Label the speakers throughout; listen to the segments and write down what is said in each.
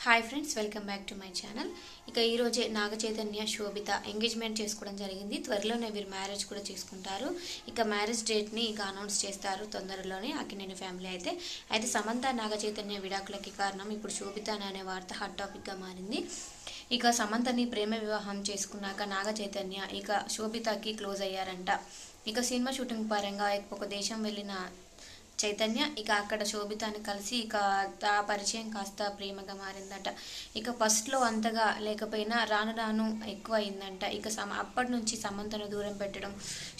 Speaker 1: Hi friends, welcome back to my channel. ఇక ఈ రోజే నాగ చైతన్య శోభిత ఎంగేజ్మెంట్ చేసుకోవడం జరిగింది. త్వరలోనే వీరు మ్యారేజ్ కూడా చేసుకుంటారు. ఇక మ్యారేజ్ డేట్ని ఇక అనౌన్స్ చేస్తారు తొందరలోనే అక్కినేని ఫ్యామిలీ అయితే సమంత నాగ చైతన్య విడాకులకి కారణం ఇప్పుడు శోభిత అనే వార్త హాట్ టాపిక్గా మారింది. ఇక సమంతని ప్రేమ వివాహం చేసుకున్నాక నాగ చైతన్య ఇక శోభితకి క్లోజ్ అయ్యారంట. ఇక సినిమా షూటింగ్ పరంగా ఒక దేశం వెళ్ళిన చైతన్య ఇక అక్కడ శోభితాని కలిసి ఇక ఆ పరిచయం కాస్త ప్రేమగా మారిందట. ఇక ఫస్ట్లో అంతగా లేకపోయినా రాను రాను ఎక్కువ అయిందంట. ఇక అప్పటి నుంచి సమంతను దూరం పెట్టడం,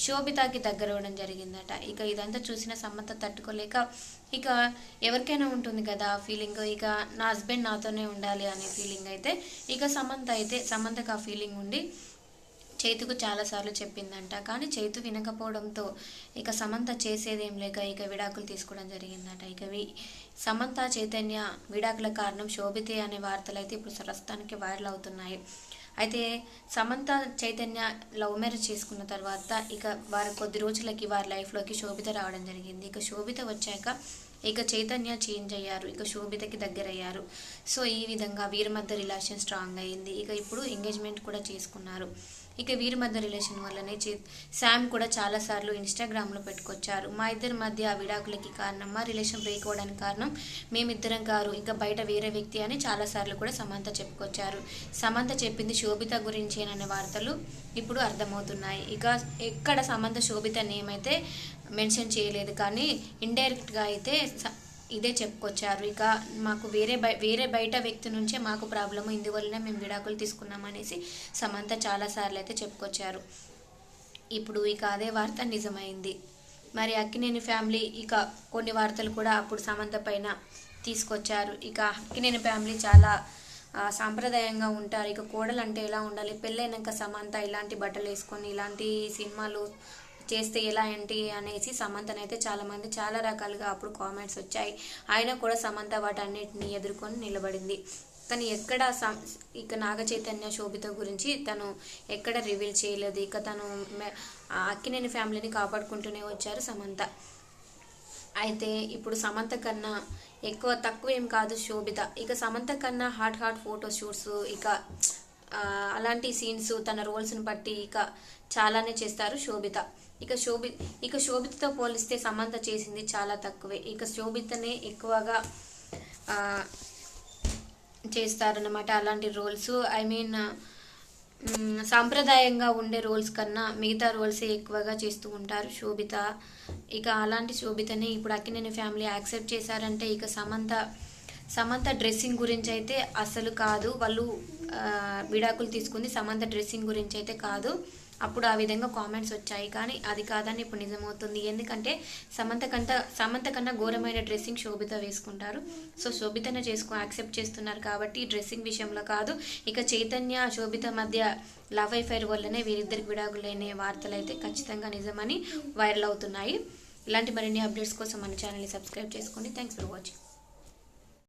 Speaker 1: శోభితాకి దగ్గరవడం జరిగిందట. ఇక ఇదంతా చూసిన సమంత తట్టుకోలేక ఇక ఎవరికైనా ఉంటుంది కదా ఫీలింగ్, ఇక నా హస్బెండ్ నాతోనే ఉండాలి అనే ఫీలింగ్ ఇక సమంతకు ఆ ఫీలింగ్ ఉండి చైతుకు చాలాసార్లు చెప్పిందంట. కానీ చైతు వినకపోవడంతో ఇక సమంత చేసేదేం లేక ఇక విడాకులు తీసుకోవడం జరిగిందట. ఇక సమంత చైతన్య విడాకుల కారణం శోభితే అనే వార్తలు ఇప్పుడు ప్రస్తుతానికి వైరల్ అవుతున్నాయి. అయితే సమంత చైతన్య లవ్ మ్యారేజ్ చేసుకున్న తర్వాత ఇక వారి కొద్ది రోజులకి వారి లైఫ్లోకి శోభిత రావడం జరిగింది. ఇక శోభిత వచ్చాక ఇక చైతన్య చేంజ్ అయ్యారు, ఇక శోభితకి దగ్గర అయ్యారు. సో ఈ విధంగా వీరి మధ్య రిలేషన్ స్ట్రాంగ్ అయ్యింది. ఇక ఇప్పుడు ఎంగేజ్మెంట్ కూడా చేసుకున్నారు. ఇక వీరి మధ్య రిలేషన్ వల్లనే శామ్ కూడా చాలాసార్లు ఇన్స్టాగ్రామ్లో పెట్టుకొచ్చారు. మా ఇద్దరి మధ్య విడాకులకి కారణం, మా రిలేషన్ బ్రేక్ అవ్వడానికి కారణం మేమిద్దరం కారు, ఇక బయట వేరే వ్యక్తి అని చాలాసార్లు కూడా సమంత చెప్పుకొచ్చారు. సమంత చెప్పింది శోభిత గురించేననే వార్తలు ఇప్పుడు అర్థమవుతున్నాయి. ఇక ఎక్కడ సమంత శోభిత నేమ్ అయితే మెన్షన్ చేయలేదు, కానీ ఇండైరెక్ట్గా అయితే ఇదే చెప్పుకొచ్చారు. ఇక మాకు వేరే బయట వ్యక్తి నుంచే మాకు ప్రాబ్లము, ఇందువల్లనే మేము విడాకులు తీసుకున్నామనేసి సమంత చాలాసార్లు అయితే చెప్పుకొచ్చారు. ఇప్పుడు ఇక అదే వార్త నిజమైంది. మరి అక్కినేని ఫ్యామిలీ ఇక కొన్ని వార్తలు కూడా అప్పుడు సమంత పైన తీసుకొచ్చారు. ఇక అక్కినేని ఫ్యామిలీ చాలా సాంప్రదాయంగా ఉంటారు. ఇక కోడలు అంటే ఎలా ఉండాలి, పెళ్ళైనాక సమంత ఇలాంటి బట్టలు వేసుకొని ఇలాంటి సినిమాలు చేస్తే ఎలా ఏంటి అనేసి సమంతనైతే చాలామంది చాలా రకాలుగా అప్పుడు కామెంట్స్ వచ్చాయి. అయినా కూడా సమంత వాటన్నిటిని ఎదుర్కొని నిలబడింది. కానీ ఎక్కడ ఇక నాగ చైతన్య శోభిత గురించి తను ఎక్కడ రివీల్ చేయలేదు. ఇక తను అక్కినేని ఫ్యామిలీని కాపాడుకుంటూనే వచ్చారు సమంత. అయితే ఇప్పుడు సమంత కన్నా తక్కువ ఏం కాదు శోభిత. ఇక సమంత కన్నా హాట్ ఫోటో షూట్స్ ఇక అలాంటి సీన్స్ తన రోల్స్ని బట్టి ఇక చాలానే చేస్తారు శోభిత. ఇక శోభితతో పోలిస్తే సమంత చేసింది చాలా తక్కువే. ఇక శోభితనే ఎక్కువగా చేస్తారన్నమాట అలాంటి రోల్స్. సాంప్రదాయంగా ఉండే రోల్స్ కన్నా మిగతా రోల్సే ఎక్కువగా చేస్తూ ఉంటారు శోభిత. ఇక అలాంటి శోభితని ఇప్పుడు అక్కినేని ఫ్యామిలీ యాక్సెప్ట్ చేశారంటే ఇక సమంత డ్రెస్సింగ్ గురించి అయితే అసలు కాదు, వాళ్ళు విడాకులు తీసుకుంది సమంత డ్రెస్సింగ్ గురించి అయితే కాదు. అప్పుడు ఆ విధంగా కామెంట్స్ వచ్చాయి, కానీ అది కాదని ఇప్పుడు నిజమవుతుంది. ఎందుకంటే సమంత కన్నా ఘోరమైన డ్రెస్సింగ్ శోభిత వేసుకుంటారు. సో శోభితనే యాక్సెప్ట్ చేస్తున్నారు కాబట్టి డ్రెస్సింగ్ విషయంలో కాదు. ఇక చైతన్య శోభిత మధ్య లవ్ అఫైర్ వల్లనే వీరిద్దరికి విడాకులైన వార్తలు అయితే ఖచ్చితంగా నిజమని వైరల్ అవుతున్నాయి. ఇలాంటి మరిన్ని అప్డేట్స్ కోసం మన ఛానల్ని సబ్స్క్రైబ్ చేసుకోండి. Thanks for watching.